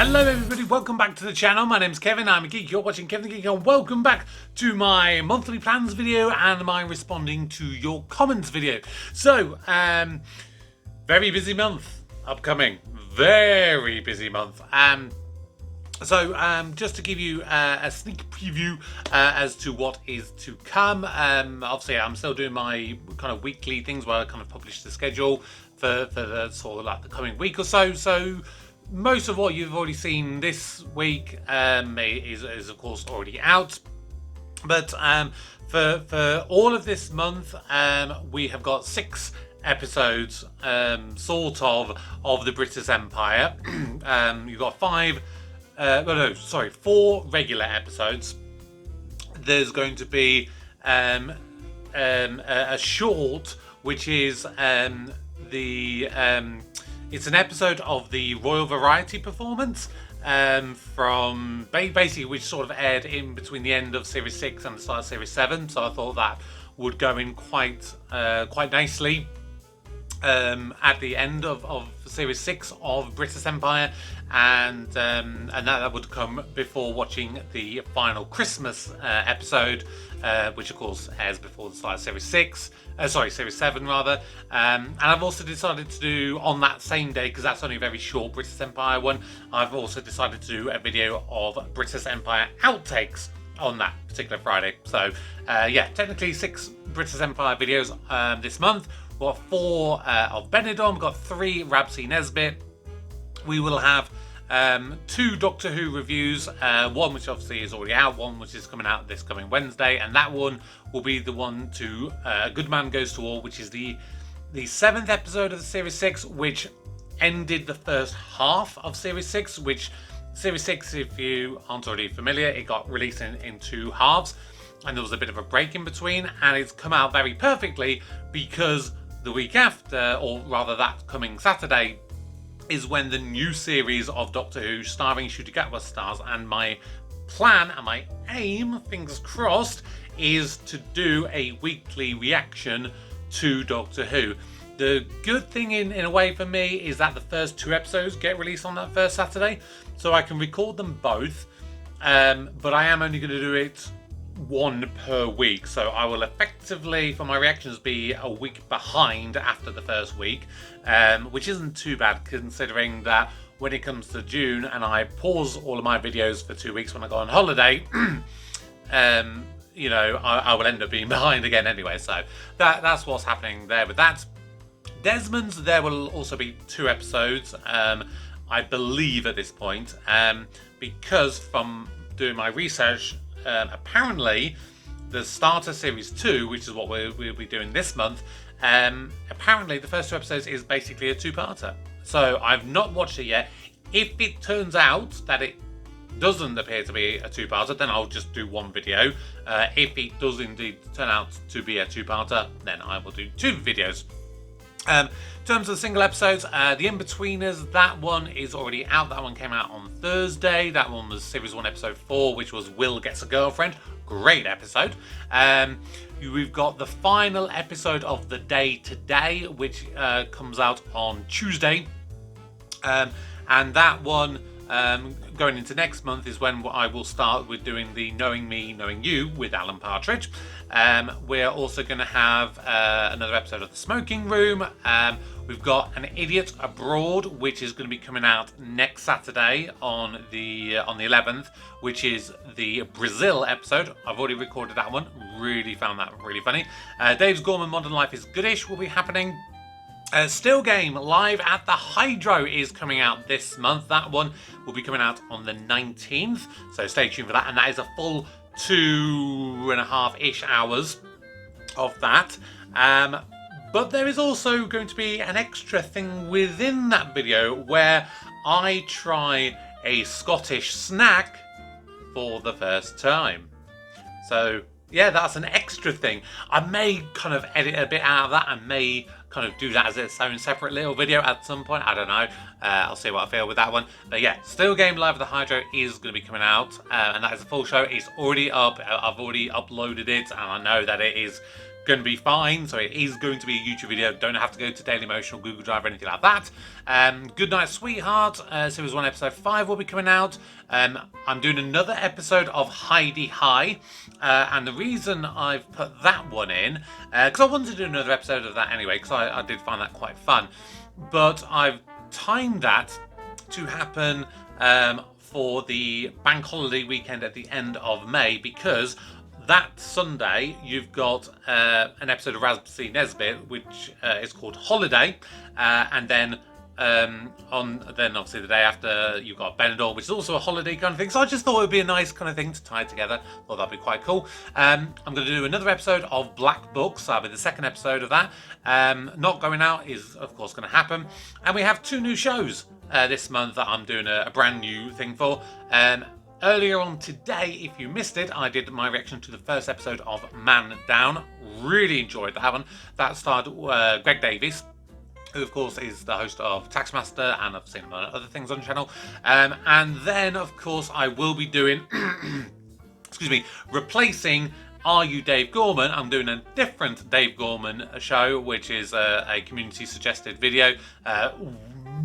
Hello everybody, welcome back to the channel. My name's Kevin, I'm a geek, you're watching Kevin the Geek, and welcome back to my monthly plans video and my responding to your comments video. So, very busy month upcoming, very busy month. Just to give you a sneak preview as to what is to come, obviously I'm still doing my kind of weekly things where I kind of publish the schedule for the sort of like the coming week or so. So most of what you've already seen this week is of course already out. But for all of this month, we have got 6 episodes, sort of the British Empire. You've got 4 regular episodes. There's going to be a short, which is it's an episode of the Royal Variety performance from basically which sort of aired in between the end of Series 6 and the start of Series 7. So I thought that would go in quite nicely at the end of Series 6 of British Empire, and that would come before watching the final Christmas episode, which of course airs before the start of Series 7 rather. And I've also decided to do on that same day, because that's only a very short British Empire one, I've also decided to do a video of British Empire outtakes on that particular Friday. So yeah, technically 6 British Empire videos this month. We've got 4 of Benidorm, we've got 3 Rabsy Nesbitt. We will have 2 Doctor Who reviews, one which obviously is already out, one which is coming out this coming Wednesday, and that one will be the one to A Good Man Goes to War, which is the 7th episode of the Series 6, which ended the first half of Series 6, which Series 6, if you aren't already familiar, it got released in 2 halves, and there was a bit of a break in between, and it's come out very perfectly because the week after, or rather that coming Saturday, is when the new series of Doctor Who starring Ncuti Gatwa stars, and my plan and my aim, fingers crossed, is to do a weekly reaction to Doctor Who. The good thing in a way for me is that the first 2 episodes get released on that first Saturday, so I can record them both, but I am only going to do it 1 per week, so I will effectively, for my reactions, be a week behind after the first week, which isn't too bad considering that when it comes to June and I pause all of my videos for 2 weeks when I go on holiday, you know, I will end up being behind again anyway. So that's what's happening there with that. Desmond's, there will also be 2 episodes, I believe at this point, because from doing my research, apparently the starter Series 2, which is what we'll be doing this month, apparently the first 2 episodes is basically a 2-parter. So I've not watched it yet. If it turns out that it doesn't appear to be a 2-parter, then I'll just do 1 video. If it does indeed turn out to be a 2-parter, then I will do 2 videos. In terms of the single episodes, The In-Betweeners, that one is already out. That one came out on Thursday. That one was Series 1 Episode 4, which was Will Gets a Girlfriend. Great episode. We've got the final episode of The Day Today, which comes out on Tuesday. And that one, going into next month, is when I will start with doing the Knowing Me, Knowing You with Alan Partridge. We're also going to have another episode of The Smoking Room. We've got An Idiot Abroad, which is going to be coming out next Saturday on the 11th, which is the Brazil episode. I've already recorded that one. Really found that really funny. Dave's Gorman Modern Life is Goodish will be happening. Still Game Live at the Hydro is coming out this month. That one will be coming out on the 19th, so stay tuned for that. And that is a full 2.5-ish hours of that. But there is also going to be an extra thing within that video where I try a Scottish snack for the first time. So yeah, that's an extra thing. I may kind of edit a bit out of that. I may kind of do that as its own separate little video at some point. I don't know. I'll see what I feel with that one. But yeah, Still Game Live at the Hydro is going to be coming out. And that is a full show. It's already up. I've already uploaded it. And I know that it is going to be fine. So it is going to be a YouTube video. Don't have to go to Dailymotion or Google Drive or anything like that. Good Night Sweetheart, Series 1 Episode 5 will be coming out. I'm doing another episode of Heidi High. And the reason I've put that one in, because I wanted to do another episode of that anyway, because I did find that quite fun. But I've timed that to happen for the bank holiday weekend at the end of May, because that Sunday you've got an episode of Raspberry Nesbit which is called Holiday, and then obviously the day after you've got Benidorm, which is also a holiday kind of thing. So I just thought it would be a nice kind of thing to tie together. Thought that'd be quite cool. I'm going to do another episode of Black Books. That'll be the second episode of that. Not Going Out is of course going to happen, and we have 2 new shows this month that I'm doing a brand new thing for. Earlier on today, if you missed it, I did my reaction to the first episode of Man Down. Really enjoyed that one. That starred Greg Davies, who of course is the host of Taxmaster, and I've seen him on other things on the channel. And then of course I will be doing, excuse me, replacing Are You Dave Gorman? I'm doing a different Dave Gorman show, which is a community suggested video.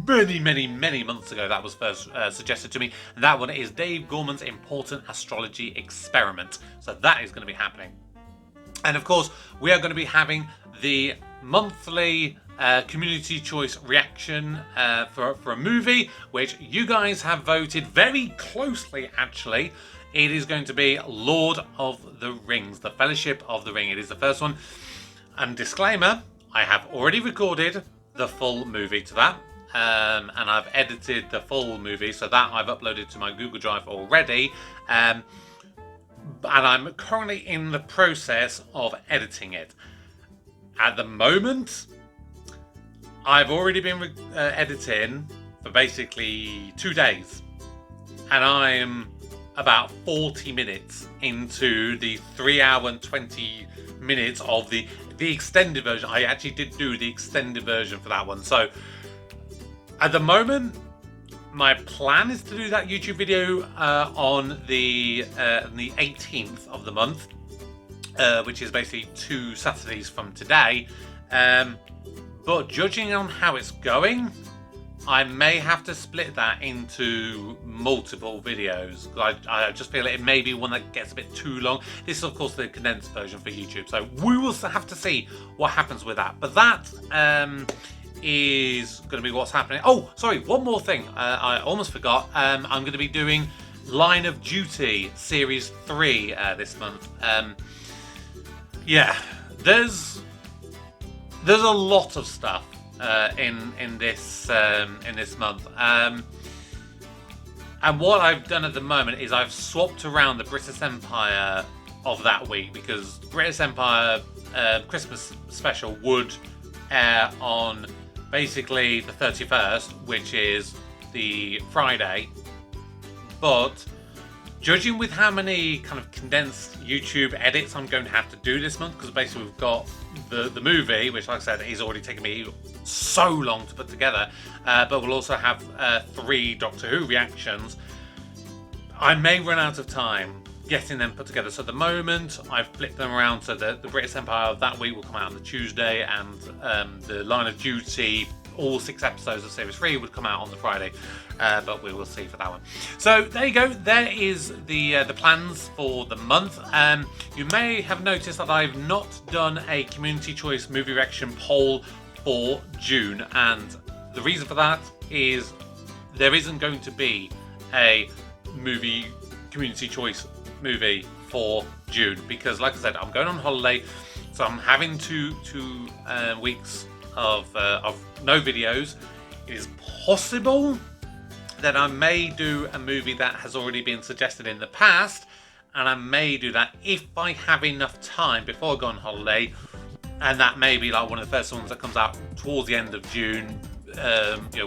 Many months ago that was first suggested to me, and that one is Dave Gorman's Important Astrology Experiment. So that is going to be happening. And of course we are going to be having the monthly community choice reaction for a movie which you guys have voted very closely. Actually, it is going to be Lord of the Rings, the Fellowship of the Ring. It is the first one, and disclaimer, I have already recorded the full movie to that. And I've edited the full movie, so that I've uploaded to my Google Drive already. And I'm currently in the process of editing it. At the moment, I've already been editing for basically 2 days. And I'm about 40 minutes into the 3 hour and 20 minutes of the extended version. I actually did do the extended version for that one. So at the moment, my plan is to do that YouTube video on the 18th of the month, which is basically 2 Saturdays from today. But judging on how it's going, I may have to split that into multiple videos. I just feel it may be one that gets a bit too long. This is of course the condensed version for YouTube, so we will have to see what happens with that. But that is going to be what's happening. Oh, sorry, one more thing. I almost forgot. I'm going to be doing Line of Duty Series 3 this month. Yeah, there's a lot of stuff in this month. And what I've done at the moment is I've swapped around the British Empire of that week, because British Empire Christmas special would air on basically the 31st, which is the Friday. But judging with how many kind of condensed YouTube edits I'm going to have to do this month, because basically we've got the movie, which like I said is already taken me so long to put together, but we'll also have 3 Doctor Who reactions. I may run out of time getting them put together. So at the moment I've flipped them around, so the British Empire of that week will come out on the Tuesday, and the Line of Duty, all 6 episodes of Series 3 would come out on the Friday, but we will see for that one. So there you go, there is the plans for the month. You may have noticed that I've not done a community choice movie reaction poll for June, and the reason for that is there isn't going to be a community choice movie for June, because like I said, I'm going on holiday, so I'm having two weeks of no videos. It is possible that I may do a movie that has already been suggested in the past, and I may do that if I have enough time before I go on holiday, and that may be like one of the first ones that comes out towards the end of June,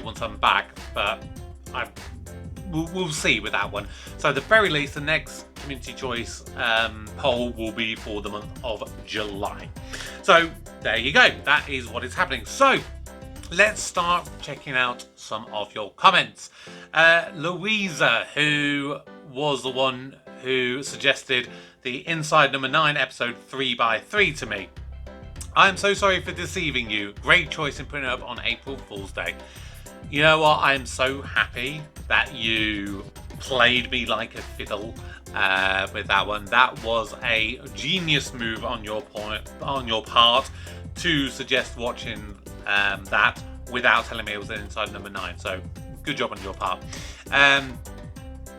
once I'm back. But we'll see with that one. So at the very least, the next community choice poll will be for the month of July. So there you go, that is what is happening. So let's start checking out some of your comments. Louisa, who was the one who suggested the Inside Number 9 episode 3x3 to me. I'm so sorry for deceiving you. Great choice in putting it up on April Fool's Day. You know what? I'm so happy that you played me like a fiddle with that one. That was a genius move on your part to suggest watching that without telling me it was inside number 9. So good job on your part.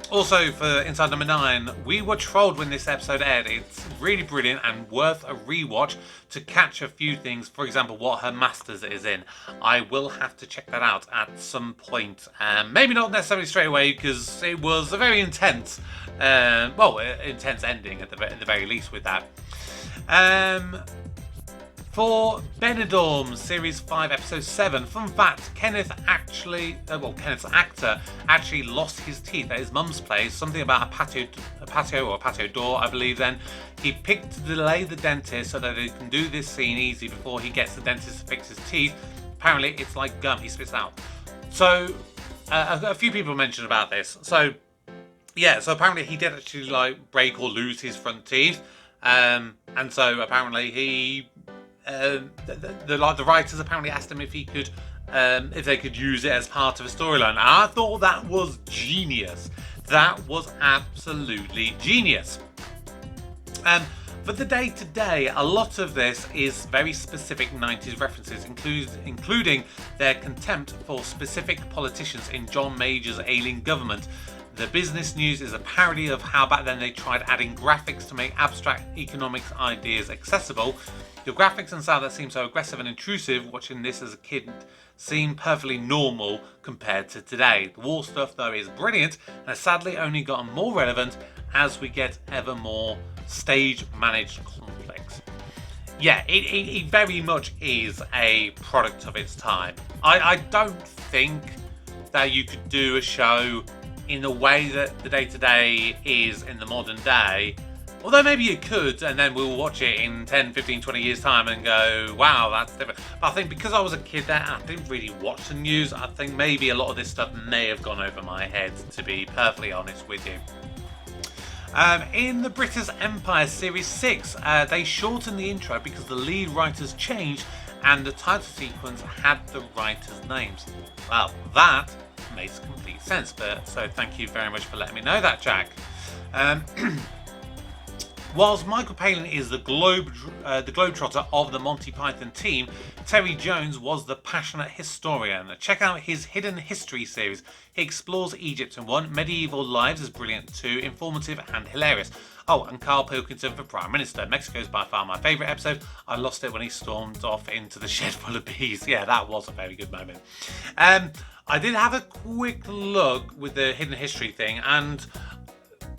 Also, for Inside Number 9, we were trolled when this episode aired. It's really brilliant and worth a rewatch to catch a few things. For example, what her Masters is in. I will have to check that out at some point. Maybe not necessarily straight away, because it was a very intense, intense ending at the very least with that. For Benidorm Series 5 Episode 7, fun fact, Kenneth's actor actually lost his teeth at his mum's place, something about a patio door, I believe then. He picked to delay the dentist so that they can do this scene easy before he gets the dentist to fix his teeth. Apparently it's like gum, he spits out. So, a few people mentioned about this. So apparently he did actually break or lose his front teeth. And so apparently he... the writers apparently asked him if he could, if they could use it as part of a storyline. And I thought that was genius. That was absolutely genius. For the day-to-day, a lot of this is very specific 90s references, including their contempt for specific politicians in John Major's alien government. The business news is a parody of how back then they tried adding graphics to make abstract economics ideas accessible. The graphics and style that seemed so aggressive and intrusive watching this as a kid seemed perfectly normal compared to today. The war stuff though is brilliant and has sadly only gotten more relevant as we get ever more stage managed conflicts. Yeah, it very much is a product of its time. I don't think that you could do a show in the way that the day-to-day is in the modern day. Although maybe you could, and then we'll watch it in 10, 15, 20 years' time and go, wow, that's different. But I think because I was a kid then, I didn't really watch the news. I think maybe a lot of this stuff may have gone over my head, to be perfectly honest with you. In the British Empire Series 6, they shortened the intro because the lead writers changed and the title sequence had the writers' names. Well, that makes complete sense, so thank you very much for letting me know that, Jack. Whilst Michael Palin is the globetrotter of the Monty Python team, Terry Jones was the passionate historian. Check out his Hidden History series. He explores Egypt in one. Medieval Lives is brilliant too, informative and hilarious. Oh, and Carl Pilkington for Prime Minister. Mexico is by far my favourite episode. I lost it when he stormed off into the shed full of bees. Yeah, that was a very good moment. I did have a quick look with the Hidden History thing, and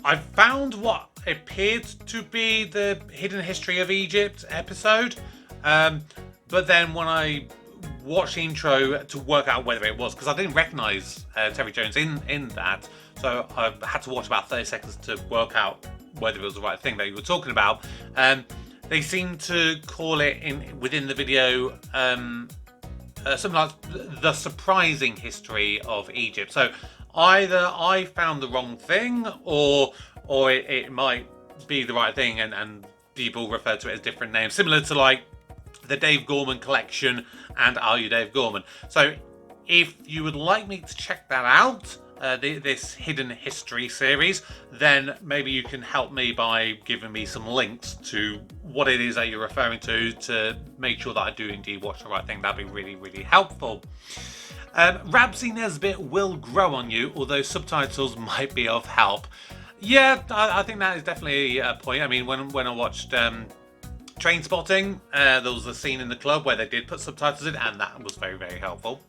I found what appeared to be the Hidden History of Egypt episode. But then when I watched the intro to work out whether it was, because I didn't recognise Terry Jones in that, so I had to watch about 30 seconds to work out whether it was the right thing that you were talking about. They seem to call it within the video something like the surprising history of Egypt. So either I found the wrong thing, or it might be the right thing, and people refer to it as different names, similar to like the Dave Gorman collection and Are You Dave Gorman? So if you would like me to check that out, this Hidden History series, then maybe you can help me by giving me some links to what it is that you're referring to make sure that I do indeed watch the right thing. That'd be really, really helpful. Ramsey Nesbitt will grow on you, although subtitles might be of help. Yeah, I think that is definitely a point. I mean, when I watched Trainspotting, there was a scene in the club where they did put subtitles in, and that was very, very helpful.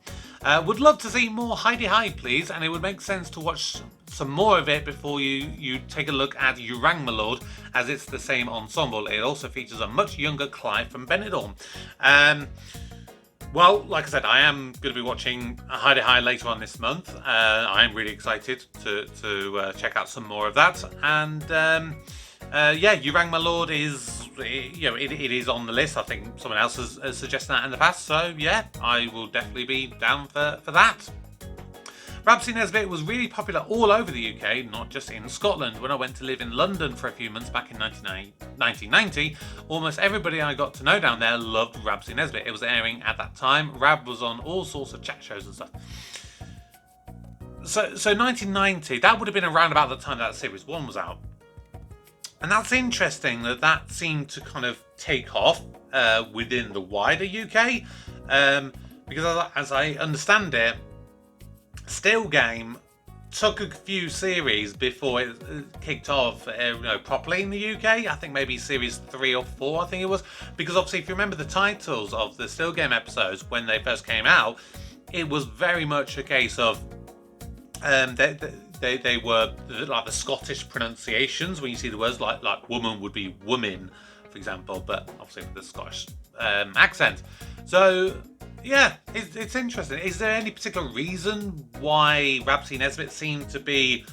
Would love to see more Heidi High, please, and it would make sense to watch some more of it before you take a look at You Rang My Lord, as it's the same ensemble. It also features a much younger Clive from Benidorm. Well, like I said, I am going to be watching Heidi High later on this month. I am really excited to check out some more of that. And yeah, You Rang My Lord is, it is on the list. I think someone else has suggested that in the past. So yeah, I will definitely be down for that. Ramsay Nesbitt was really popular all over the UK, not just in Scotland. When I went to live in London for a few months back in 1990, almost everybody I got to know down there loved Ramsay Nesbitt. It was airing at that time. Rab was on all sorts of chat shows and stuff. So 1990, that would have been around about the time that Series 1 was out. And that's interesting that seemed to kind of take off within the wider UK. Because as I understand it, Still Game took a few series before it kicked off properly in the UK. I think maybe series 3 or 4, I think it was. Because obviously, if you remember the titles of the Still Game episodes when they first came out, it was very much a case of they were like the Scottish pronunciations. When you see the words like woman would be woman, for example, but obviously with the Scottish accent. So yeah, it's interesting. Is there any particular reason why Ramsay Nesbitt seemed to be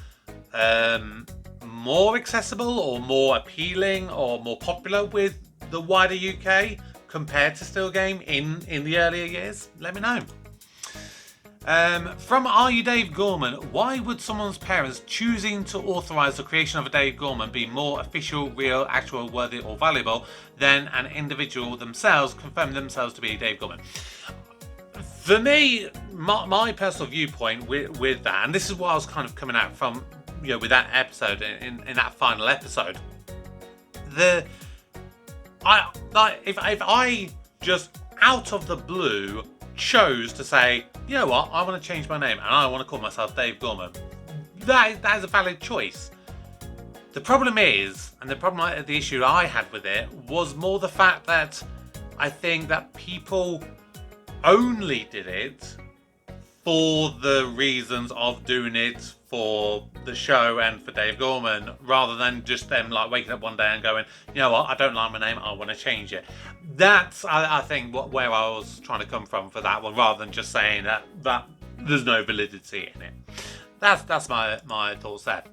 more accessible or more appealing or more popular with the wider UK compared to Still Game in the earlier years? Let me know. From Are You Dave Gorman? Why would someone's parents choosing to authorise the creation of a Dave Gorman be more official, real, actual, worthy or valuable than an individual themselves confirming themselves to be Dave Gorman? For me, my personal viewpoint with that, and this is what I was kind of coming out from, with that episode, in that final episode, if I just out of the blue chose to say, you know what, I want to change my name and I want to call myself Dave Gorman, that is a valid choice. The problem is, and the issue I had with it was more the fact that I think that people only did it for the reasons of doing it for the show and for Dave Gorman, rather than just them like waking up one day and going, you know what, I don't like my name, I want to change it. That's, I think, where I was trying to come from for that one, rather than just saying that there's no validity in it. That's my thoughts there.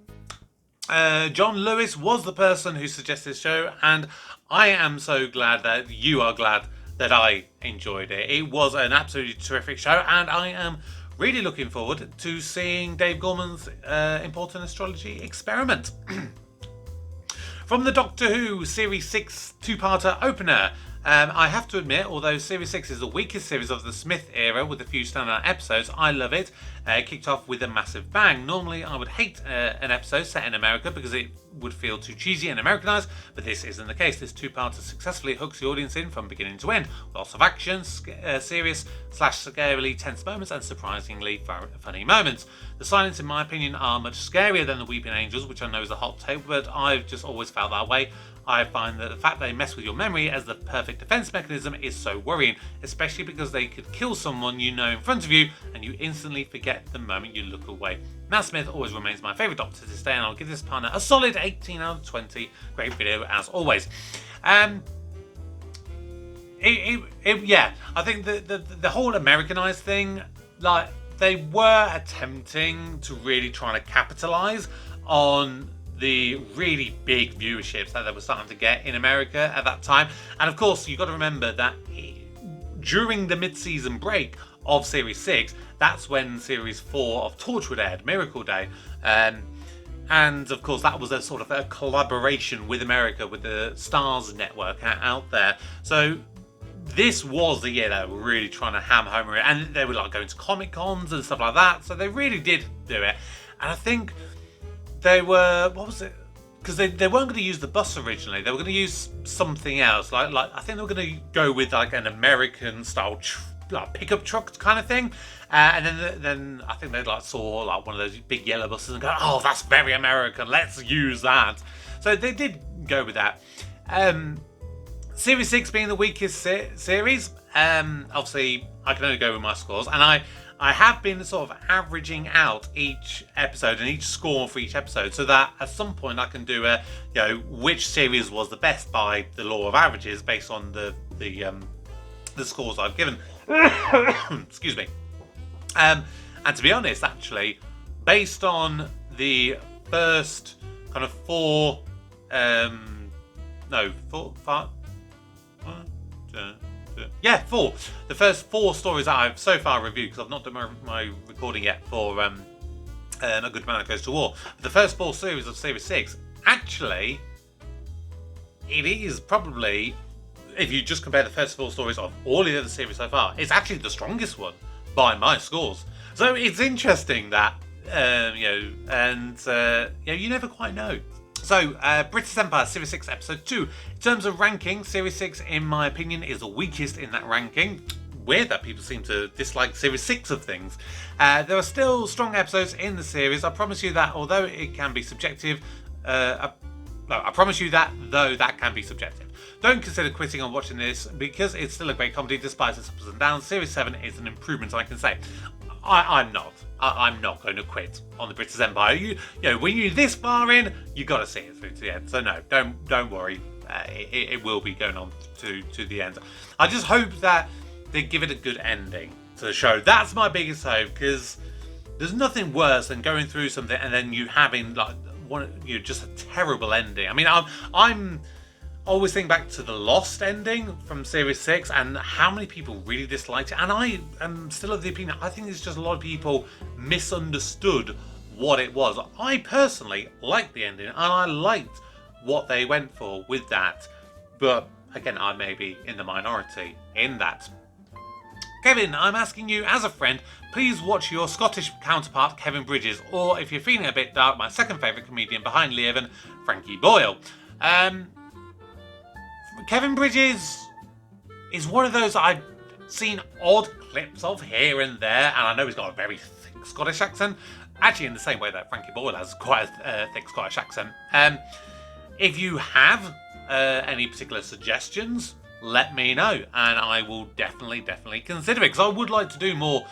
John Lewis was the person who suggested this show, and I am so glad that you are glad that I enjoyed it. It was an absolutely terrific show, and I am really looking forward to seeing Dave Gorman's important astrology experiment. From the Doctor Who Series 6 two-parter opener, I have to admit, although Series 6 is the weakest series of the Smith era with a few standout episodes, I love it. It kicked off with a massive bang. Normally I would hate an episode set in America because it would feel too cheesy and Americanized, but this isn't the case. This two-parter successfully hooks the audience in from beginning to end. Lots of action, serious / scarily tense moments, and surprisingly funny moments. The silence, in my opinion, are much scarier than the Weeping Angels, which I know is a hot take, but I've just always felt that way. I find that the fact they mess with your memory as the perfect defense mechanism is so worrying, especially because they could kill someone you know in front of you and you instantly forget the moment you look away. Matt Smith always remains my favourite Doctor to this day, and I'll give this partner a solid 18 out of 20. Great video as always. I think the whole Americanized thing, like, they were attempting to really try to capitalise on the really big viewerships that they were starting to get in America at that time. And of course, you've got to remember that during the mid-season break of Series 6, that's when Series 4 of Torchwood aired, Miracle Day. And of course, that was a sort of a collaboration with America, with the Stars network out there. So this was the year they were really trying to hammer home, and they were like going to Comic Cons and stuff like that. So they really did do it. And I think they were, what was it? Because they weren't going to use the bus originally. They were going to use something else. Like I think they were going to go with like an American style pickup truck kind of thing. And then I think they saw like one of those big yellow buses and go, oh, that's very American. Let's use that. So they did go with that. Series 6 being the weakest series. Obviously, I can only go with my scores, and I have been sort of averaging out each episode and each score for each episode, so that at some point I can do which series was the best by the law of averages based on the scores I've given. Excuse me. And to be honest, actually, based on the first kind of Yeah, 4. The first 4 stories that I've so far reviewed, because I've not done my recording yet for A Good Man Goes to War. But the first 4 series of Series 6, actually, it is probably, if you just compare the first 4 stories of all the other series so far, it's actually the strongest one by my scores. So it's interesting that, you never quite know. So, British Empire Series 6 Episode 2. In terms of ranking, Series 6, in my opinion, is the weakest in that ranking. Weird that people seem to dislike Series 6 of things. There are still strong episodes in the series. I promise you that, although it can be subjective, I promise you that, though that can be subjective. Don't consider quitting on watching this, because it's still a great comedy despite its ups and downs. Series 7 is an improvement, I can say. I'm not going to quit on the British Empire. You know, when you're this far in, you got to see it through to the end. So no, don't worry. It will be going on to the end. I just hope that they give it a good ending to the show. That's my biggest hope, because there's nothing worse than going through something and then you having just a terrible ending. I mean, I'm always think back to the Lost ending from Series 6 and how many people really disliked it. And I am still of the opinion, I think it's just a lot of people misunderstood what it was. I personally liked the ending and I liked what they went for with that. But again, I may be in the minority in that. Kevin, I'm asking you as a friend, please watch your Scottish counterpart Kevin Bridges, or if you're feeling a bit dark, my second favourite comedian behind Leven, Frankie Boyle. Kevin Bridges is one of those I've seen odd clips of here and there, and I know he's got a very thick Scottish accent, actually in the same way that Frankie Boyle has quite a thick Scottish accent. If you have any particular suggestions, let me know, and I will definitely consider it, because I would like to do more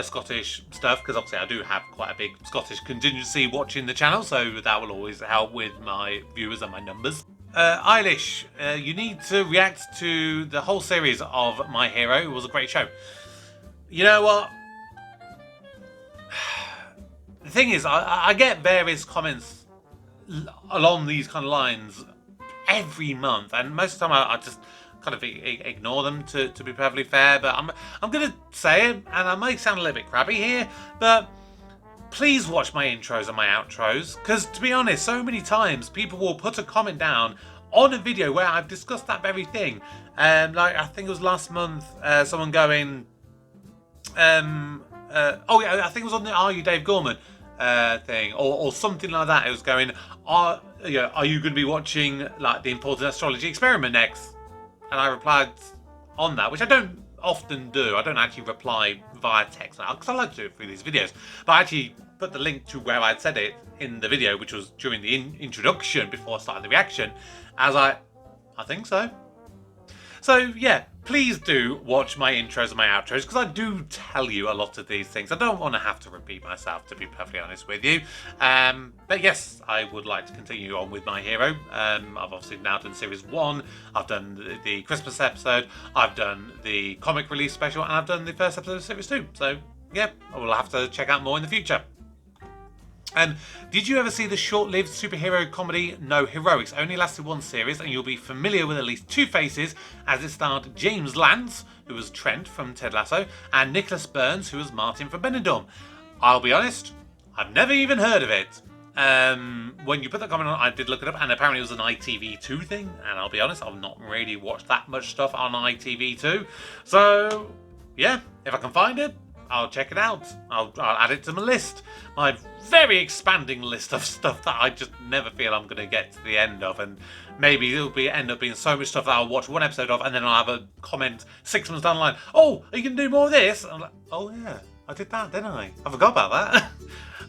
Scottish stuff, because obviously I do have quite a big Scottish contingency watching the channel, so that will always help with my viewers and my numbers. Eilish, you need to react to the whole series of My Hero. It was a great show. You know what? The thing is, I get various comments along these kind of lines every month, and most of the time I just kind of ignore them, to be perfectly fair. But I'm going to say it, and I might sound a little bit crabby here, but please watch my intros and my outros, because to be honest, so many times people will put a comment down on a video where I've discussed that very thing. Like I think it was last month, someone going, I think it was on the Are You Dave Gorman thing, or something like that. It was going, are you going to be watching like the Important Astrology Experiment next? And I replied on that, which I don't often do. I don't actually reply via text now, because I like to do it through these videos. But I actually put the link to where I'd said it in the video, which was during the introduction before I started the reaction, as I think so. So yeah, please do watch my intros and my outros, because I do tell you a lot of these things. I don't want to have to repeat myself, to be perfectly honest with you. But yes, I would like to continue on with My Hero. I've obviously now done Series 1, I've done the Christmas episode, I've done the comic release special, and I've done the first episode of Series 2. So yeah, I will have to check out more in the future. Did you ever see the short-lived superhero comedy No Heroics? Only lasted 1 series, and you'll be familiar with at least 2 faces, as it starred James Lance, who was Trent from Ted Lasso, and Nicholas Burns, who was Martin from Benidorm. I'll be honest, I've never even heard of it. When you put that comment on, I did look it up, and apparently it was an ITV2 thing, and I'll be honest, I've not really watched that much stuff on ITV2. So, yeah, if I can find it, I'll check it out. I'll add it to my list. My very expanding list of stuff that I just never feel I'm going to get to the end of. And maybe it'll end up being so much stuff that I'll watch 1 episode of, and then I'll have a comment 6 months down the line. Oh, are you going to do more of this? I'm like, oh yeah, I did that, didn't I? I forgot about that.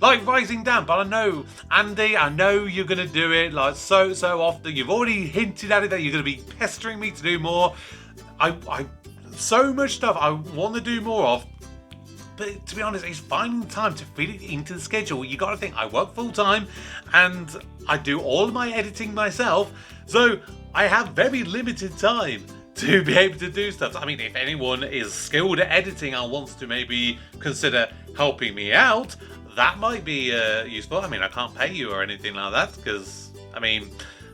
Like Rising Damp, but I know, Andy, I know you're going to do it like so often. You've already hinted at it that you're going to be pestering me to do more. I so much stuff I want to do more of. But to be honest, it's finding time to fit it into the schedule. You got to think, I work full time and I do all of my editing myself. So I have very limited time to be able to do stuff. I mean, if anyone is skilled at editing and wants to maybe consider helping me out, that might be useful. I mean, I can't pay you or anything like that, because, I mean,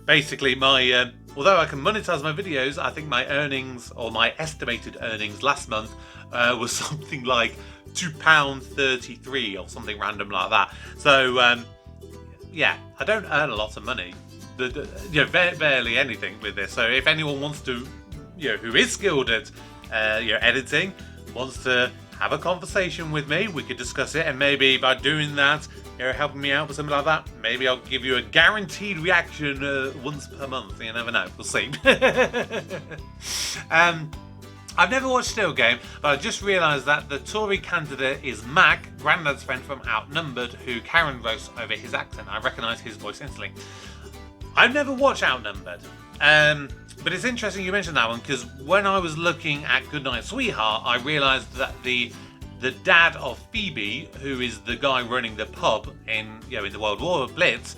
basically my although I can monetize my videos, I think my earnings, or my estimated earnings last month, was something like £2.33 or something random like that. So yeah, I don't earn a lot of money, barely anything with this. So if anyone wants to, who is skilled at editing, wants to have a conversation with me, we could discuss it, and maybe by doing that, helping me out with something like that, maybe I'll give you a guaranteed reaction once per month. You never know. We'll see. I've never watched Still Game, but I just realised that the Tory candidate is Mac, Grandad's friend from Outnumbered, who Karen roasts over his accent. I recognise his voice instantly. I've never watched Outnumbered, but it's interesting you mentioned that one, because when I was looking at Goodnight Sweetheart, I realised that the dad of Phoebe, who is the guy running the pub in the World War Blitz,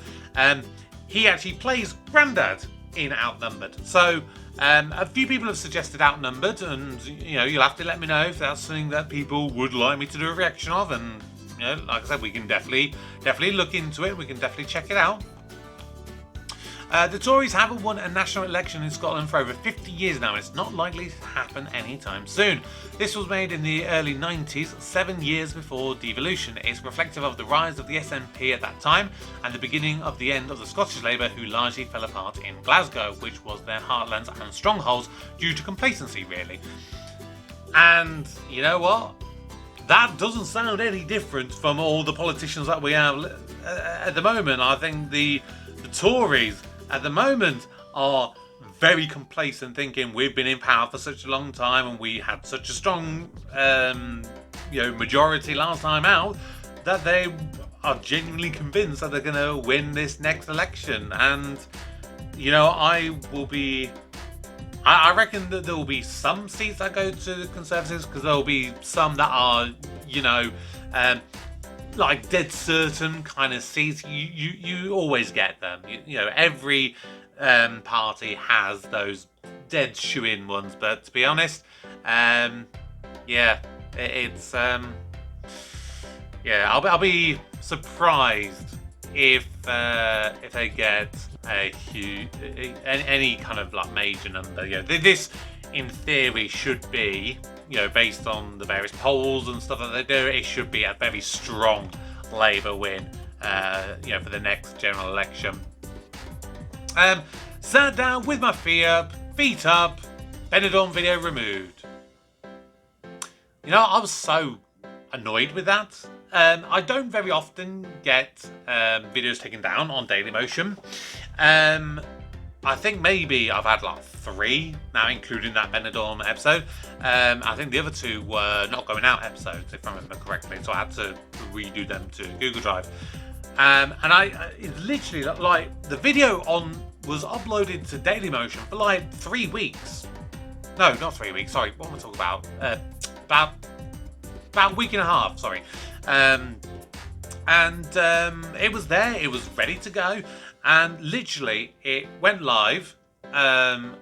he actually plays Grandad in Outnumbered. So a few people have suggested Outnumbered, and you'll have to let me know if that's something that people would like me to do a reaction of. And like I said, we can definitely look into it. We can definitely check it out. The Tories haven't won a national election in Scotland for over 50 years now, and it's not likely to happen anytime soon. This was made in the early 90s, 7 years before devolution. It's reflective of the rise of the SNP at that time, and the beginning of the end of the Scottish Labour, who largely fell apart in Glasgow, which was their heartlands and strongholds due to complacency, really. And you know what? That doesn't sound any different from all the politicians that we have at the moment. I think the Tories at the moment are very complacent, thinking we've been in power for such a long time and we had such a strong majority last time out, that they are genuinely convinced that they're going to win this next election. And I reckon that there will be some seats that go to the Conservatives, because there will be some that are like dead certain kind of seats. You always get them. Every party has those dead shoe-in ones. But to be honest, it's I'll be surprised if they get a huge any kind of like major number. This in theory should be, based on the various polls and stuff that they do, it should be a very strong Labour win, for the next general election. Sat down with my feet up, Benidorm video removed. I was so annoyed with that. I don't very often get videos taken down on Dailymotion. I think maybe I've had like 3 now, including that Benidorm episode. I think the other 2 were not going out episodes, if I remember correctly, so I had to redo them to Google Drive. And it's literally like the video was uploaded to Dailymotion for like 3 weeks. No, not 3 weeks. Sorry, what am I talking about? About a week and a half. Sorry. It was there. It was ready to go. And literally, it went live, and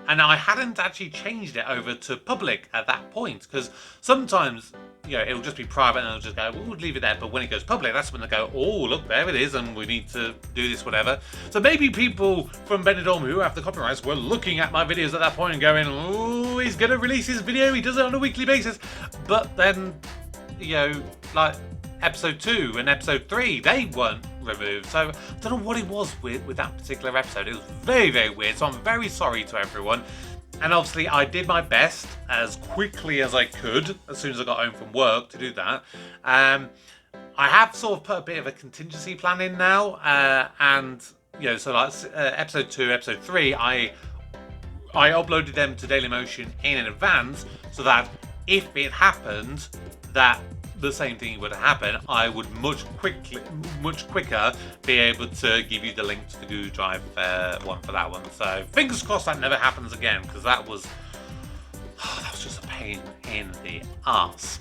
I hadn't actually changed it over to public at that point, because sometimes, it'll just be private and it'll just go, we'll leave it there, but when it goes public, that's when they go, oh, look, there it is, and we need to do this, whatever. So maybe people from Benidorm who have the copyrights were looking at my videos at that point and going, oh, he's going to release his video, he does it on a weekly basis. But then, like episode 2 and episode 3, they weren't removed. So I don't know what it was with that particular episode. It was very, very weird. So I'm very sorry to everyone. And obviously I did my best as quickly as I could as soon as I got home from work to do that. I have sort of put a bit of a contingency plan in now. So like episode 2, episode 3, I uploaded them to Dailymotion in advance, so that if it happened that the same thing would happen, I would much quicker be able to give you the link to the Google Drive one for that one. So fingers crossed that never happens again, because that was just a pain in the arse.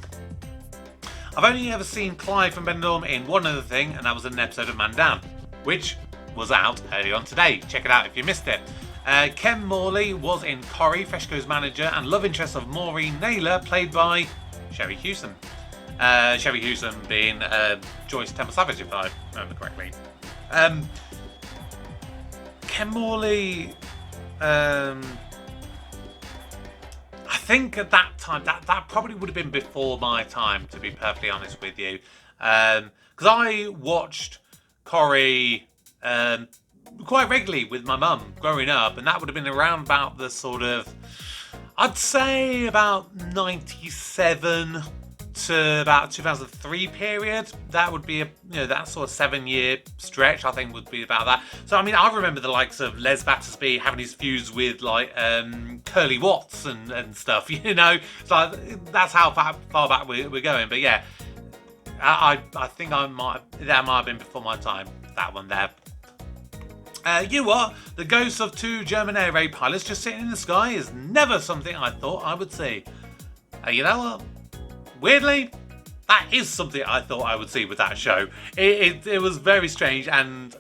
I've only ever seen Clive from Benidorm in one other thing, and that was an episode of Mandan, which was out early on today. Check it out if you missed it. Ken Morley was in Corrie, Freshco's manager and love interest of Maureen Naylor, played by Sherry Hewson. Sherry Hewson being Joyce Temple Savage, if I remember correctly. Ken Morley I think at that time, that probably would have been before my time, to be perfectly honest with you. Because I watched Corrie quite regularly with my mum growing up, and that would have been around about the sort of, I'd say about 97 to about 2003 period. That would be that sort of 7-year stretch, I think, would be about that. So I mean, I remember the likes of Les Battersby having his feuds with like Curly Watts and stuff, so that's how far back we're going. But yeah, I think that might have been before my time, that one there. You know what? The ghosts of 2 German air raid pilots just sitting in the sky is never something I thought I would see. You know what? Weirdly, that is something I thought I would see with that show. It was very strange and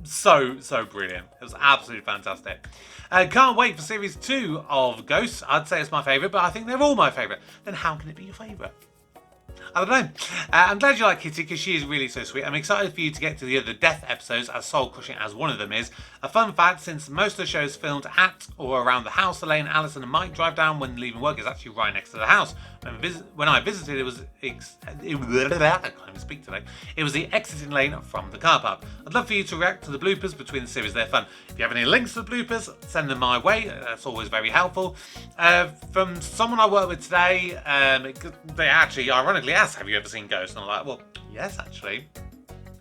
so brilliant. It was absolutely fantastic. Can't wait for series 2 of Ghosts. I'd say it's my favourite, but I think they're all my favourite. Then how can it be your favourite? I don't know. I'm glad you like Kitty because she is really so sweet. I'm excited for you to get to the other death episodes, as soul-crushing as one of them is. A fun fact, since most of the shows filmed at or around the house the lane Alison and Mike drive down when leaving work is actually right next to the house. When I visited, it was I can't even speak today. It was the exiting lane from the car park. I'd love for you to react to the bloopers between the series. They're fun. If you have any links to the bloopers, send them my way. That's always very helpful. From someone I work with today, they actually ironically asked, "Have you ever seen Ghosts?" And I'm like, "Well, yes, actually.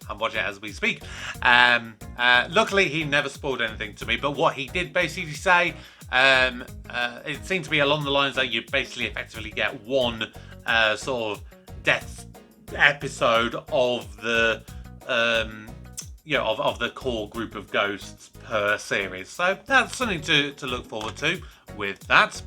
I'm watching it as we speak." Luckily, he never spoiled anything to me, but what he did basically say, it seemed to be along the lines that you basically effectively get one sort of death episode of the of the core group of ghosts per series. So that's something to look forward to with that.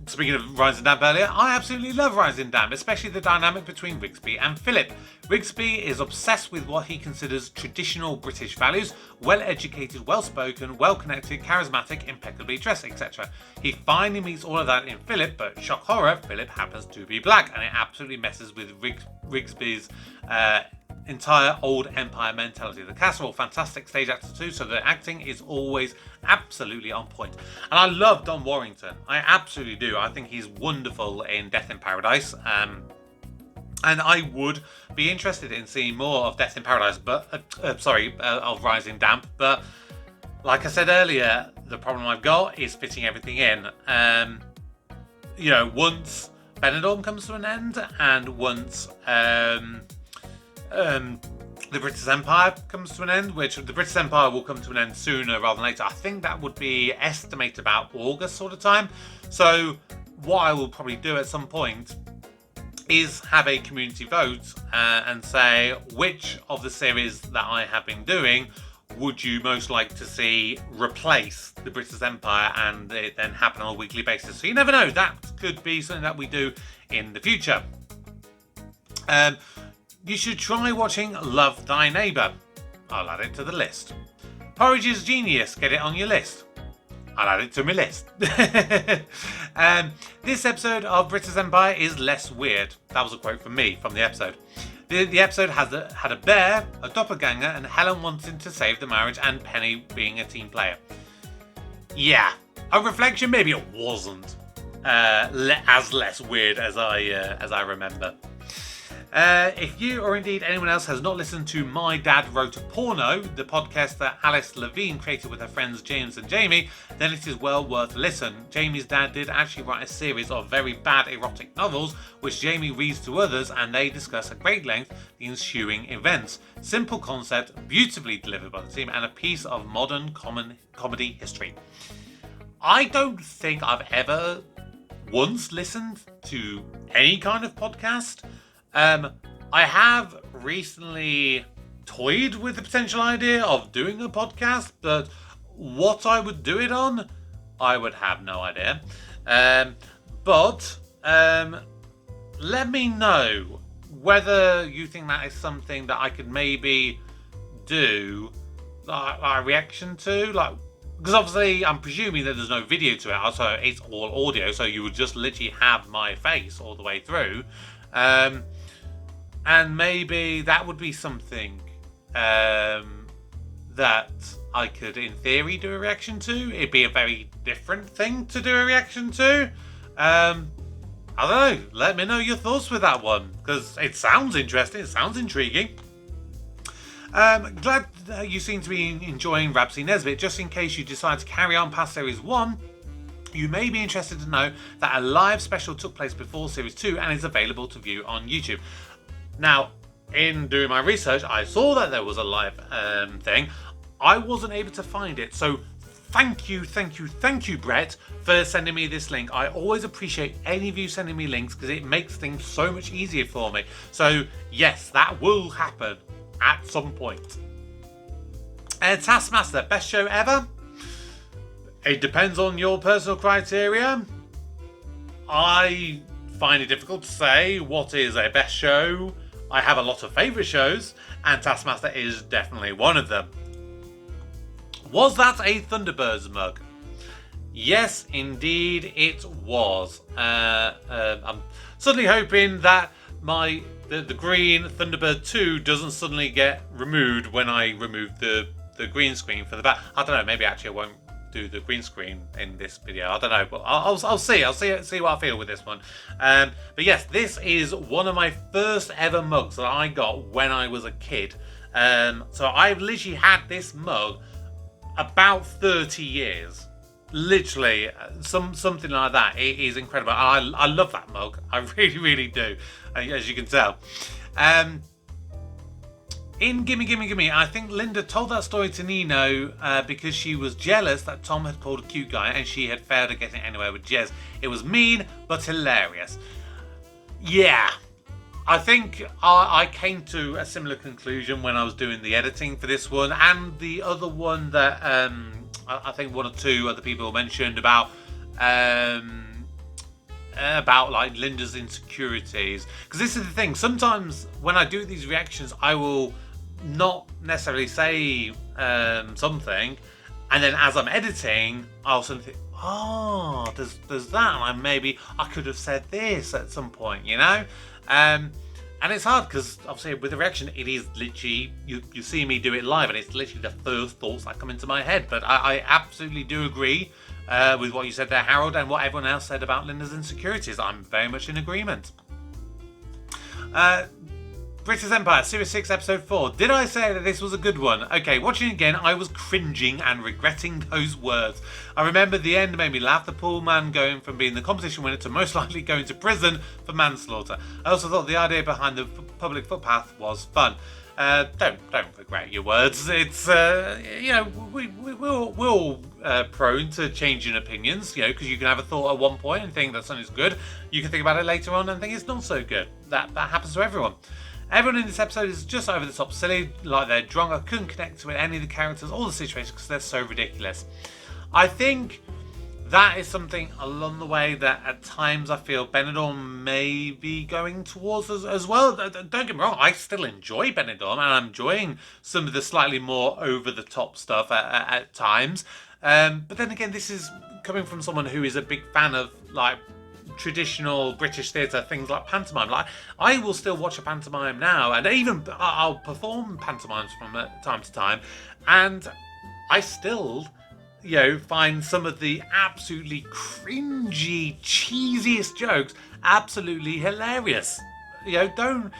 Speaking of Rising Damp earlier, I absolutely love Rising Damp, especially the dynamic between Rigsby and Philip. Rigsby is obsessed with what he considers traditional British values, well-educated, well-spoken, well-connected, charismatic, impeccably dressed, etc. He finally meets all of that in Philip, but shock horror, Philip happens to be black, and it absolutely messes with Rigsby's entire old empire mentality. The cast are all fantastic stage actors too, so the acting is always absolutely on point. And I love Don Warrington. I absolutely do. I think he's wonderful in Death in Paradise. And I would be interested in seeing more of Death in Paradise, but of Rising Damp. But like I said earlier, the problem I've got is fitting everything in. Once Benidorm comes to an end, and once the British Empire comes to an end, which the British Empire will come to an end sooner rather than later. I think that would be estimated about August sort of time. So what I will probably do at some point is have a community vote and say which of the series that I have been doing would you most like to see replace the British Empire, and it then happen on a weekly basis. So you never know, that could be something that we do in the future. You should try watching Love Thy Neighbour. I'll add it to the list. Porridge is genius. Get it on your list. I'll add it to my list. This episode of British Empire is less weird. That was a quote from me from the episode. The episode had a bear, a doppelganger, and Helen wanting to save the marriage, and Penny being a team player. Yeah, on reflection, maybe it wasn't as less weird as I remember. If you or indeed anyone else has not listened to My Dad Wrote a Porno, the podcast that Alice Levine created with her friends James and Jamie, then it is well worth a listen. Jamie's dad did actually write a series of very bad erotic novels, which Jamie reads to others, and they discuss at great length the ensuing events. Simple concept, beautifully delivered by the team, and a piece of modern comedy history. I don't think I've ever once listened to any kind of podcast. I have recently toyed with the potential idea of doing a podcast, but what I would do it on, I would have no idea. But let me know whether you think that is something that I could maybe do a reaction to, because obviously I'm presuming that there's no video to it, so it's all audio, so you would just literally have my face all the way through. And maybe that would be something that I could, in theory, do a reaction to. It'd be a very different thing to do a reaction to. I don't know. Let me know your thoughts with that one, because it sounds interesting. It sounds intriguing. Glad you seem to be enjoying Rabsy Nesbitt. Just in case you decide to carry on past Series 1, you may be interested to know that a live special took place before Series 2 and is available to view on YouTube. Now, in doing my research, I saw that there was a live thing. I wasn't able to find it, so thank you, Brett, for sending me this link. I always appreciate any of you sending me links because it makes things so much easier for me. So, yes, that will happen at some point. Taskmaster, best show ever? It depends on your personal criteria. I find it difficult to say what is a best show. I have a lot of favourite shows, and Taskmaster is definitely one of them. Was that a Thunderbirds mug? Yes, indeed it was. I'm suddenly hoping that the green Thunderbird 2 doesn't suddenly get removed when I remove the green screen for the back. I don't know, maybe actually I won't do the green screen in this video. I don't know, but I'll see what I feel with this one. But yes, this is one of my first ever mugs that I got when I was a kid. So I've literally had this mug about 30 years. Literally, something like that. It is incredible. I love that mug. I really do, as you can tell. In Gimme Gimme Gimme, I think Linda told that story to Nino because she was jealous that Tom had pulled a cute guy and she had failed at getting anywhere with Jez. It was mean, but hilarious. Yeah, I think I came to a similar conclusion when I was doing the editing for this one, and the other one that I think one or two other people mentioned about like Linda's insecurities. Because this is the thing, sometimes when I do these reactions, I will not necessarily say something, and then as I'm editing, I'll suddenly think, oh, there's that, and maybe I could have said this at some point, you know? And it's hard because obviously with the reaction, it is literally, you see me do it live and it's literally the first thoughts that come into my head. But I absolutely do agree with what you said there, Harold, and what everyone else said about Linda's insecurities. I'm very much in agreement. British Empire, Series 6, Episode 4. Did I say that this was a good one? Okay, watching again, I was cringing and regretting those words. I remember the end made me laugh. The poor man going from being the competition winner to most likely going to prison for manslaughter. I also thought the idea behind the public footpath was fun. Don't regret your words. It's you know, we're all prone to changing opinions, you know, because you can have a thought at one point and think that something's good. You can think about it later on and think it's not so good. That happens to everyone. Everyone in this episode is just over the top silly, like they're drunk. I couldn't connect to any of the characters or the situations because they're so ridiculous. I think that is something along the way that at times I feel Benidorm may be going towards as well. Don't get me wrong, I still enjoy Benidorm and I'm enjoying some of the slightly more over-the-top stuff at times. But then again, this is coming from someone who is a big fan of like traditional British theatre, things like pantomime. Like, I will still watch a pantomime now, and even I'll perform pantomimes from time to time, and I still, you know, find some of the absolutely cringy, cheesiest jokes absolutely hilarious. You know,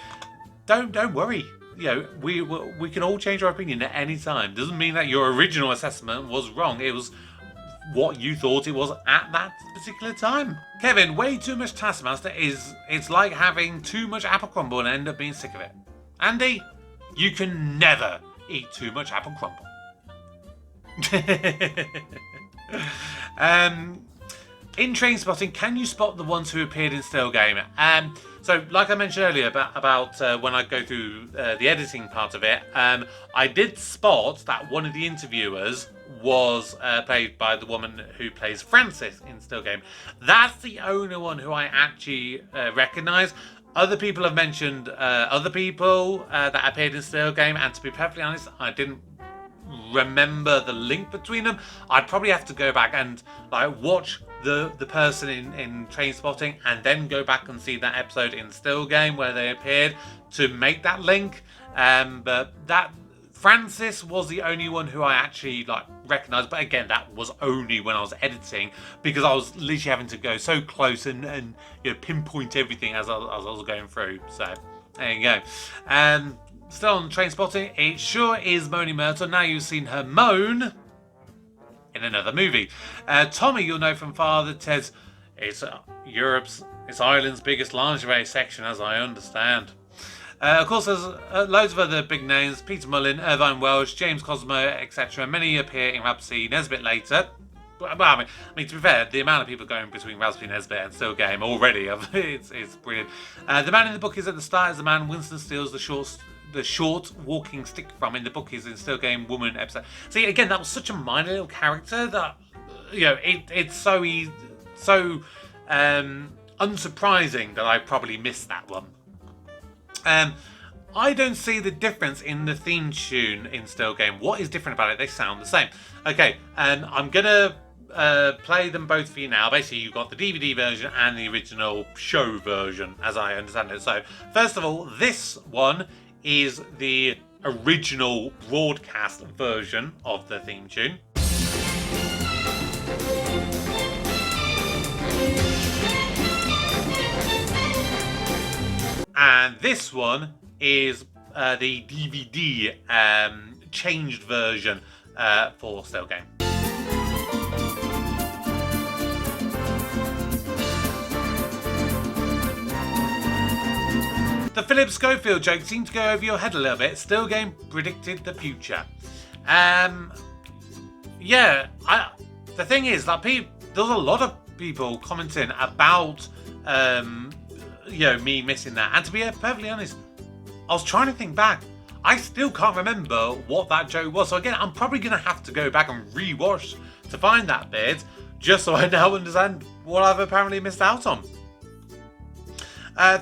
don't worry. You know, we can all change our opinion at any time. Doesn't mean that your original assessment was wrong. It was what you thought it was at that particular time. Kevin, way too much Taskmaster it's like having too much apple crumble and end up being sick of it. Andy, you can never eat too much apple crumble. In Trainspotting, can you spot the ones who appeared in Still Game? So, like I mentioned earlier about when I go through the editing part of it, I did spot that one of the interviewers was played by the woman who plays Frances in Still Game. That's the only one who I actually recognise. Other people have mentioned other people that appeared in Still Game, and to be perfectly honest, I didn't remember the link between them. I'd probably have to go back and like watch the person in Trainspotting and then go back and see that episode in Still Game where they appeared to make that link. But that Francis was the only one who I actually recognised, but again, that was only when I was editing, because I was literally having to go so close and pinpoint everything as I was going through. So there you go. Still on Train Spotting, it sure is Moaning Myrtle. Now you've seen her moan in another movie. Tommy, you'll know from Father Ted's. It's Ireland's biggest lingerie section, as I understand. Of course, there's loads of other big names: Peter Mullin, Irvine Welsh, James Cosmo, etc. Many appear in Rhapsody Nesbit later. Well, I mean, to be fair, the amount of people going between Rhapsody Nesbit and Still Game already, it's brilliant. The man in the book is at the start is the man Winston steals the short walking stick from in the book is in Still Game Woman episode. See, again, that was such a minor little character that it's so unsurprising that I probably missed that one. I don't see the difference in the theme tune in Still Game. What is different about it? They sound the same. Okay, I'm gonna play them both for you now. Basically, you've got the DVD version and the original show version, as I understand it. So, first of all, this one is the original broadcast version of the theme tune. And this one is the DVD changed version for Still Game. The Philip Schofield joke seemed to go over your head a little bit. Still Game predicted the future. The thing is that there's a lot of people commenting about me missing that. And to be perfectly honest, I was trying to think back. I still can't remember what that joke was. So again, I'm probably going to have to go back and rewatch to find that bit, just so I now understand what I've apparently missed out on.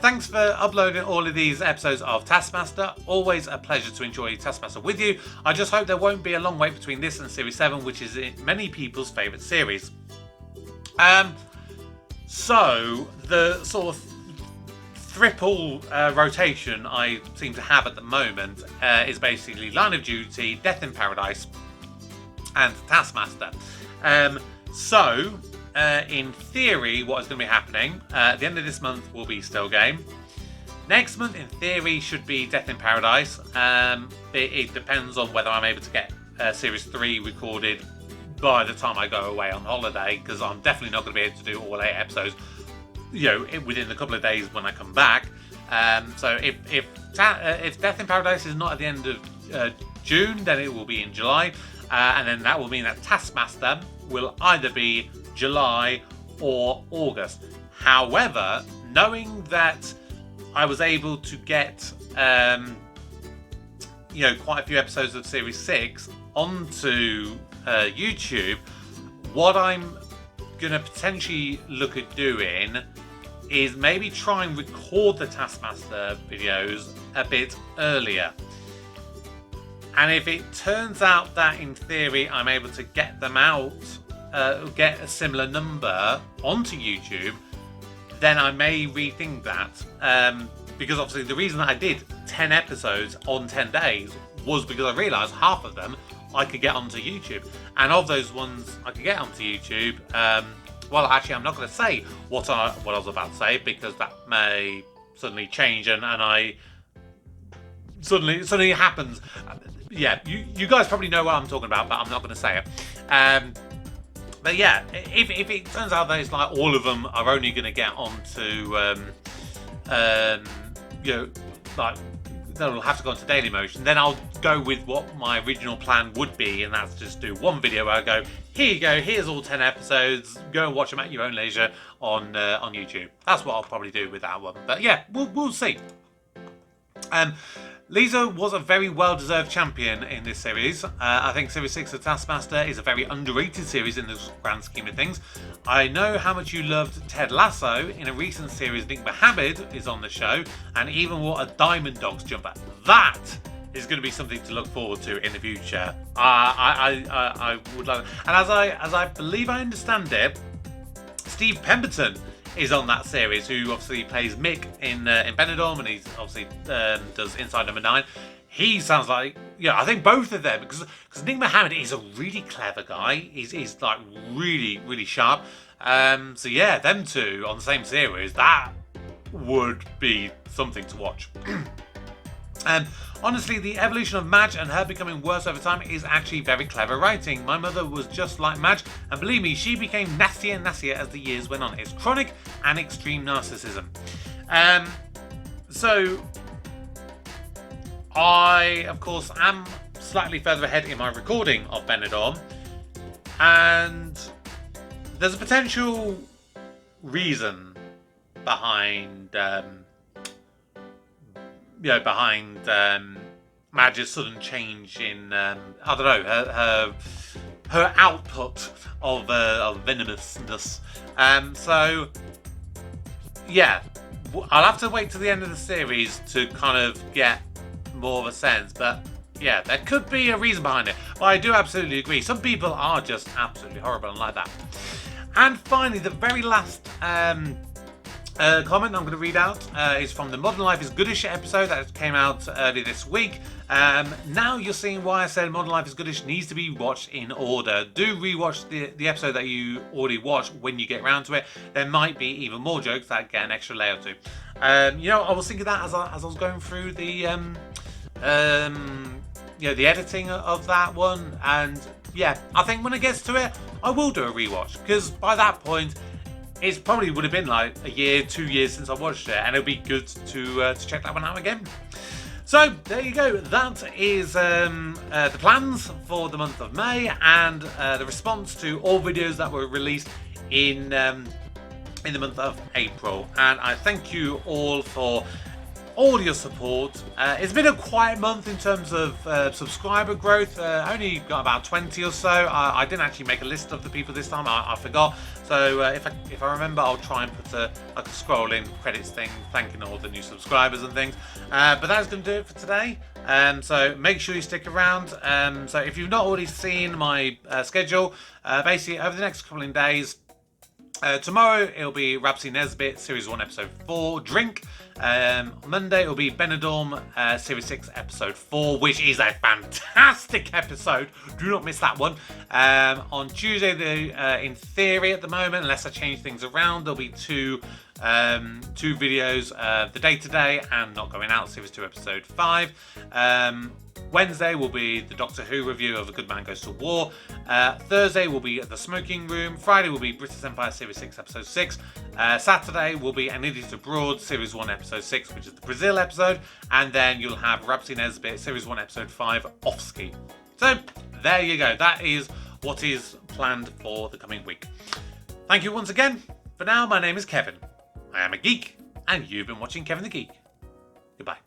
Thanks for uploading all of these episodes of Taskmaster. Always a pleasure to enjoy Taskmaster with you. I just hope there won't be a long wait between this and Series 7, which is many people's favourite series. So, the sort of triple rotation I seem to have at the moment is basically Line of Duty, Death in Paradise, and Taskmaster. In theory, what is going to be happening at the end of this month will be Still Game. Next month, in theory, should be Death in Paradise. It depends on whether I'm able to get Series 3 recorded by the time I go away on holiday, because I'm definitely not going to be able to do all 8 episodes, within a couple of days when I come back. So if Death in Paradise is not at the end of June, then it will be in July, and then that will mean that Taskmaster will either be July or August. However, knowing that I was able to get quite a few episodes of Series 6 onto YouTube, what I'm gonna potentially look at doing is maybe try and record the Taskmaster videos a bit earlier. And if it turns out that in theory I'm able to get them out, get a similar number onto YouTube, then I may rethink that. Because obviously the reason that I did 10 episodes on 10 days was because I realised half of them I could get onto YouTube. And of those ones I could get onto YouTube, actually I'm not going to say what I was about to say, because that may suddenly change and I suddenly it happens. You guys probably know what I'm talking about, but I'm not going to say it. But yeah, if it turns out that it's like all of them are only going to get onto, they'll have to go onto Dailymotion, then I'll go with what my original plan would be, and that's just do one video where I go, here you go, here's all 10 episodes, go and watch them at your own leisure on YouTube. That's what I'll probably do with that one. But yeah, we'll see. Lisa was a very well-deserved champion in this series. I think Series 6 of Taskmaster is a very underrated series in the grand scheme of things. I know how much you loved Ted Lasso. In a recent series, Nick Mohammed is on the show, and even wore a Diamond Dogs jumper. That is going to be something to look forward to in the future. I would like, and as I believe I understand it, Steve Pemberton is on that series, who obviously plays Mick in Benidorm, and he's obviously does Inside Number 9. he sounds like, I think both of them, because Nick Mohammed is a really clever guy. He's like really, really sharp. So yeah, them two on the same series, that would be something to watch. Honestly, the evolution of Madge and her becoming worse over time is actually very clever writing. My mother was just like Madge, and believe me, she became nastier and nastier as the years went on. It's chronic and extreme narcissism. So I, of course, am slightly further ahead in my recording of Benidorm, and there's a potential reason behind Madge's sudden change in her output of venomousness. So yeah, I'll have to wait till the end of the series to kind of get more of a sense, but yeah, there could be a reason behind it. But I do absolutely agree. Some people are just absolutely horrible and like that. And finally, the very last comment I'm going to read out is from the Modern Life is Goodish episode that came out early this week. Now you're seeing why I said Modern Life is Goodish needs to be watched in order. Do rewatch the episode that you already watched when you get around to it. There might be even more jokes that get an extra layer or two. I was thinking that as I was going through the the editing of that one, and yeah, I think when it gets to it, I will do a rewatch, because by that point, it probably would have been like a year, 2 years since I watched it, and it'll be good to check that one out again. So there you go. That is the plans for the month of May, and the response to all videos that were released in the month of April. And I thank you all for all your support. It's been a quiet month in terms of subscriber growth. Only got about 20 or so. I didn't actually make a list of the people this time. I forgot. So if I remember, I'll try and put a scroll in credits thing, thanking all the new subscribers and things. But that's going to do it for today. So make sure you stick around. So if you've not already seen my schedule, basically over the next couple of days, tomorrow it'll be Rapsy Nesbit Series 1 Episode 4 Drink. Monday it'll be Benidorm Series 6 Episode 4, which is a fantastic episode. Do not miss that one. On Tuesday, in theory at the moment, unless I change things around, there'll be two videos, The Day Today and Not Going Out Series 2 Episode 5. Wednesday will be the Doctor Who review of A Good Man Goes to War. Thursday will be The Smoking Room. Friday will be British Empire Series 6 Episode 6. Saturday will be An Idiot Abroad Series 1 Episode 6, which is the Brazil episode. And then you'll have Rapsy Nesbit Series 1 Episode 5 Off-Ski. So there you go. That is what is planned for the coming week. Thank you once again. For now, my name is Kevin. I am a geek, and you've been watching Kevin the Geek. Goodbye.